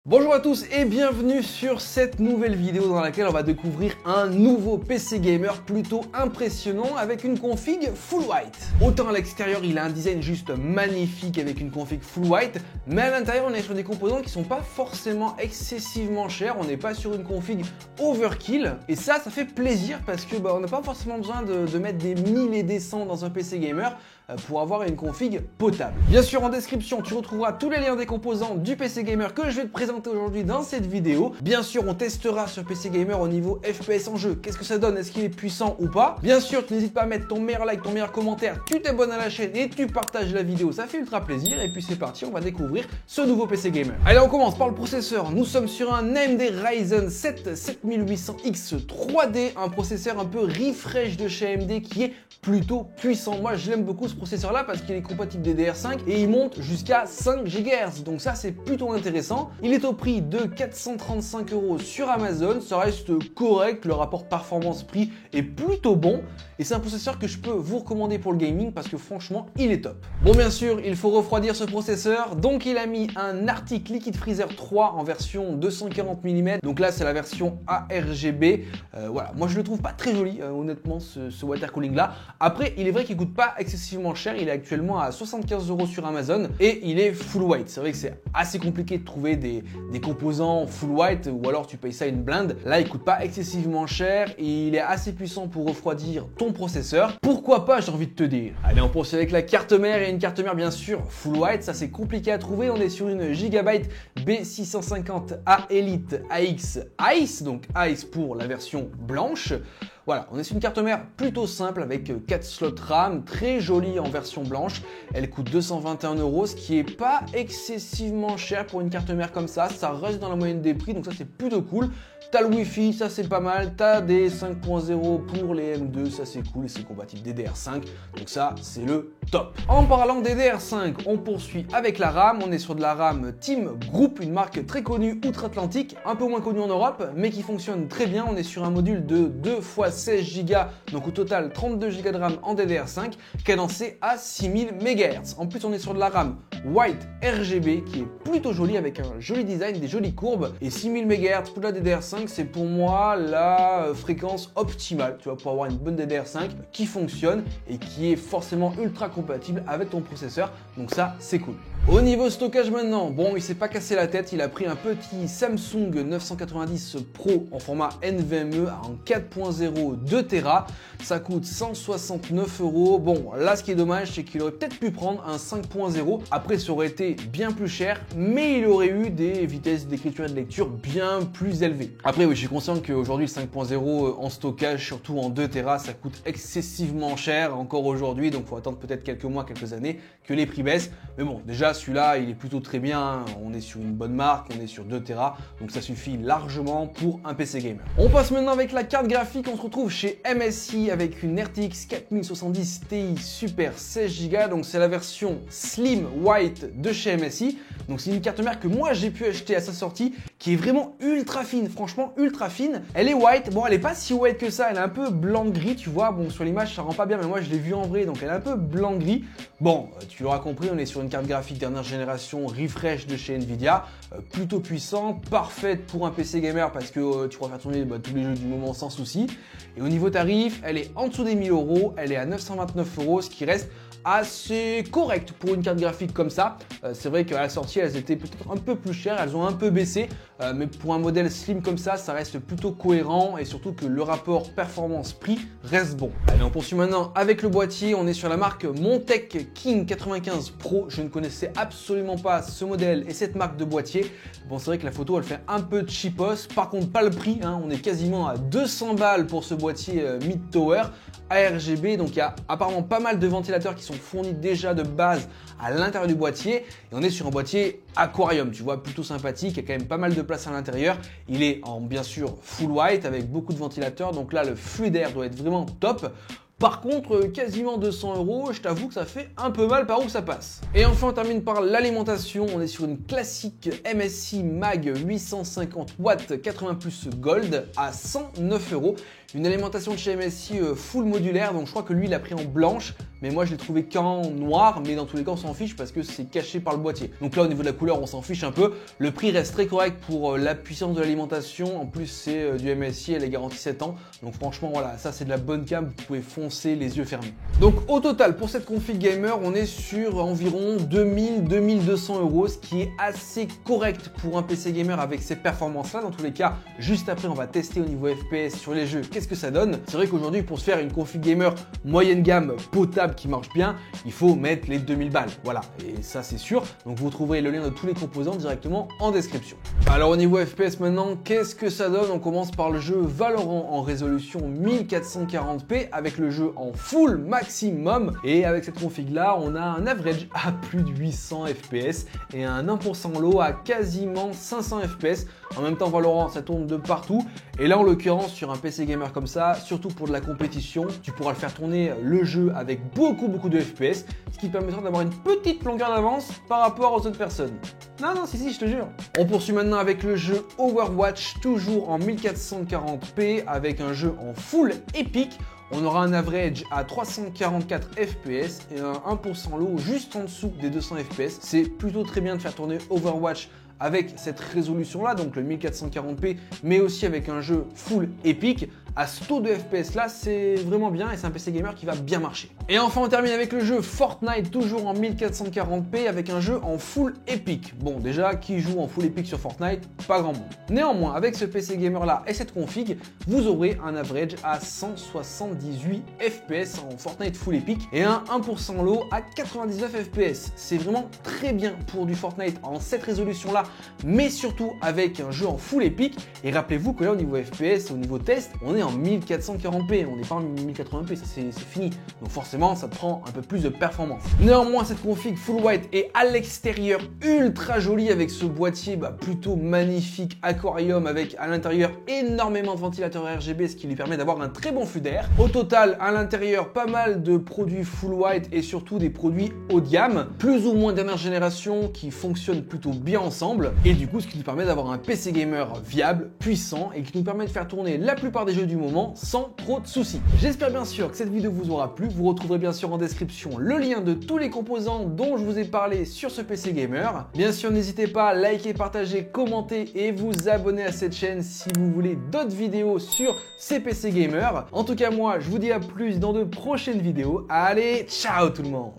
Bonjour à tous et bienvenue sur cette nouvelle vidéo dans laquelle on va découvrir un nouveau PC gamer plutôt impressionnant avec une config full white. Autant à l'extérieur il a un design juste magnifique avec une config full white, mais à l'intérieur on est sur des composants qui sont pas forcément excessivement chers, on n'est pas sur une config overkill et ça fait plaisir parce que on n'a pas forcément besoin de mettre des 1000 et des cents dans un PC gamer pour avoir une config potable. Bien sûr en description tu retrouveras tous les liens des composants du PC gamer que je vais te présenter aujourd'hui dans cette vidéo. Bien sûr on testera sur PC gamer au niveau FPS en jeu, qu'est-ce que ça donne, est-ce qu'il est puissant ou pas. Bien sûr tu n'hésites pas à mettre ton meilleur like, ton meilleur commentaire, tu t'abonnes à la chaîne et tu partages la vidéo, ça fait ultra plaisir. Et puis c'est parti, on va découvrir ce nouveau PC gamer. Allez on commence par le processeur, nous sommes sur un AMD Ryzen 7 7800X 3D, un processeur un peu refresh de chez AMD qui est plutôt puissant. Moi je l'aime beaucoup ce processeur là parce qu'il est compatible DDR5 et il monte jusqu'à 5 GHz, donc ça c'est plutôt intéressant. Il est au prix de 435 € sur Amazon, ça reste correct, le rapport performance-prix est plutôt bon et c'est un processeur que je peux vous recommander pour le gaming parce que franchement il est top. Bon bien sûr il faut refroidir ce processeur, donc il a mis un Arctic Liquid Freezer 3 en version 240 mm, donc là c'est la version ARGB. Voilà, moi je le trouve pas très joli honnêtement ce water cooling là. Après il est vrai qu'il coûte pas excessivement cher, il est actuellement à 75 € sur Amazon et il est full white. C'est vrai que c'est assez compliqué de trouver des composants full white ou alors tu payes ça une blinde. Là il coûte pas excessivement cher et il est assez puissant pour refroidir ton processeur. Pourquoi pas, j'ai envie de te dire. Allez on poursuit avec la carte mère, et une carte mère bien sûr full white, ça c'est compliqué à trouver. On est sur une Gigabyte B650A Elite AX Ice, donc Ice pour la version blanche. Voilà, on est sur une carte mère plutôt simple avec 4 slots RAM, très jolie en version blanche. Elle coûte 221 €, ce qui est pas excessivement cher pour une carte mère comme ça reste dans la moyenne des prix, donc ça c'est plutôt cool. T'as le Wi-Fi, ça c'est pas mal, t'as des 5.0 pour les M2, ça c'est cool et c'est compatible DDR5, donc ça c'est le top. En parlant DDR5, on poursuit avec la RAM, on est sur de la RAM Team Group, une marque très connue outre-Atlantique, un peu moins connue en Europe, mais qui fonctionne très bien. On est sur un module de 2 x 16 Go, donc au total 32 Go de RAM en DDR5, cadencé à 6000 MHz. En plus on est sur de la RAM White RGB qui est plutôt jolie avec un joli design, des jolies courbes, et 6000 MHz pour la DDR5 c'est pour moi la fréquence optimale, tu vois, pour avoir une bonne DDR5 qui fonctionne et qui est forcément ultra compatible avec ton processeur, donc ça c'est cool. Au niveau stockage maintenant, bon il s'est pas cassé la tête, il a pris un petit Samsung 990 Pro en format NVMe en 4.0 2 Tera, ça coûte 169 €. Bon là ce qui est dommage c'est qu'il aurait peut-être pu prendre un 5.0, après ça aurait été bien plus cher, mais il aurait eu des vitesses d'écriture et de lecture bien plus élevées. Après oui je suis conscient qu'aujourd'hui le 5.0 en stockage, surtout en 2 Tera, ça coûte excessivement cher encore aujourd'hui, donc il faut attendre peut-être quelques mois, quelques années que les prix baissent, mais bon déjà celui-là il est plutôt très bien, on est sur une bonne marque, on est sur 2 Tera, donc ça suffit largement pour un PC gamer. On passe maintenant avec la carte graphique, on se retrouve chez MSI avec une RTX 4070 Ti Super 16 Go, donc c'est la version Slim White de chez MSI, donc c'est une carte mère que moi j'ai pu acheter à sa sortie, qui est vraiment ultra fine, franchement ultra fine. Elle est white, bon elle est pas si white que ça, elle est un peu blanc-gris tu vois, bon sur l'image ça rend pas bien mais moi je l'ai vu en vrai, donc elle est un peu blanc-gris. Bon tu l'auras compris, on est sur une carte graphique dernière génération refresh de chez Nvidia, plutôt puissante, parfaite pour un PC gamer parce que tu pourras faire tourner tous les jeux du moment sans souci. Et au niveau tarif, elle est en dessous des 1000 €, elle est à 929 €, ce qui reste assez correct pour une carte graphique comme ça. C'est vrai qu'à la sortie elles étaient peut-être un peu plus chères, elles ont un peu baissé, mais pour un modèle slim comme ça reste plutôt cohérent et surtout que le rapport performance-prix reste bon. Allez on poursuit maintenant avec le boîtier, on est sur la marque Montech King 95 Pro, je ne connaissais absolument pas ce modèle et cette marque de boîtier. Bon c'est vrai que la photo elle fait un peu cheapos, par contre pas le prix, hein, on est quasiment à 200 balles pour ce boîtier mid-tower ARGB, donc il y a apparemment pas mal de ventilateurs qui sont fournis déjà de base à l'intérieur du boîtier et on est sur un boîtier aquarium, tu vois, plutôt sympathique, il y a quand même pas mal de place à l'intérieur, il est en bien sûr full white avec beaucoup de ventilateurs, donc là le flux d'air doit être vraiment top. Par contre, quasiment 200 €, je t'avoue que ça fait un peu mal par où ça passe. Et enfin, on termine par l'alimentation. On est sur une classique MSI Mag 850 watts 80 Plus Gold à 109 €. une alimentation de chez MSI full modulaire, donc je crois que lui il a pris en blanche, mais moi je l'ai trouvé qu'en noir, mais dans tous les cas on s'en fiche parce que c'est caché par le boîtier. Donc là au niveau de la couleur on s'en fiche un peu, le prix reste très correct pour la puissance de l'alimentation, en plus c'est du MSI, elle est garantie 7 ans, donc franchement voilà, ça c'est de la bonne cam, vous pouvez foncer les yeux fermés. Donc au total pour cette config gamer on est sur environ 2000-2200 euros, ce qui est assez correct pour un PC gamer avec ces performances là. Dans tous les cas, juste après on va tester au niveau FPS sur les jeux, qu'est-ce que ça donne. C'est vrai qu'aujourd'hui pour se faire une config gamer moyenne gamme potable qui marche bien, il faut mettre les 2000 balles, voilà, et ça c'est sûr. Donc vous trouverez le lien de tous les composants directement en description. Alors au niveau FPS maintenant, qu'est-ce que ça donne? On commence par le jeu Valorant en résolution 1440p avec le jeu en full maximum, et avec cette config là on a un average à plus de 800 fps et un 1% low à quasiment 500 fps. En même temps Valorant ça tourne de partout, et là en l'occurrence sur un PC gamer comme ça, surtout pour de la compétition, tu pourras le faire tourner le jeu avec beaucoup de FPS, ce qui permettra d'avoir une petite longueur d'avance par rapport aux autres personnes. Non, si, je te jure. On poursuit maintenant avec le jeu Overwatch, toujours en 1440p, avec un jeu en full épique. On aura un average à 344 fps et un 1% low juste en dessous des 200 fps. C'est plutôt très bien de faire tourner Overwatch avec cette résolution là, donc le 1440p, mais aussi avec un jeu full épique. À ce taux de FPS là, c'est vraiment bien et c'est un PC gamer qui va bien marcher. Et enfin on termine avec le jeu Fortnite, toujours en 1440p avec un jeu en full épique. Bon déjà, qui joue en full épique sur Fortnite? Pas grand monde. Néanmoins, avec ce PC gamer là et cette config, vous aurez un average à 178 fps en Fortnite full épique et un 1% low à 99 fps. C'est vraiment très bien pour du Fortnite en cette résolution là, mais surtout avec un jeu en full épique. Et rappelez-vous que là au niveau FPS, au niveau test, on est en 1440p, on n'est pas en 1080p, ça c'est fini. Donc forcément ça prend un peu plus de performance. Néanmoins cette config full white est à l'extérieur ultra jolie avec ce boîtier plutôt magnifique aquarium avec à l'intérieur énormément de ventilateurs RGB, ce qui lui permet d'avoir un très bon flux d'air. Au total à l'intérieur pas mal de produits full white et surtout des produits haut de gamme, plus ou moins dernière génération qui fonctionnent plutôt bien ensemble, et du coup ce qui nous permet d'avoir un PC gamer viable, puissant et qui nous permet de faire tourner la plupart des jeux du moment sans trop de soucis. J'espère bien sûr que cette vidéo vous aura plu. Vous retrouverez bien sûr en description le lien de tous les composants dont je vous ai parlé sur ce PC gamer. Bien sûr n'hésitez pas à liker, partager, commenter et vous abonner à cette chaîne si vous voulez d'autres vidéos sur ces PC gamers. En tout cas moi je vous dis à plus dans de prochaines vidéos. Allez, ciao tout le monde!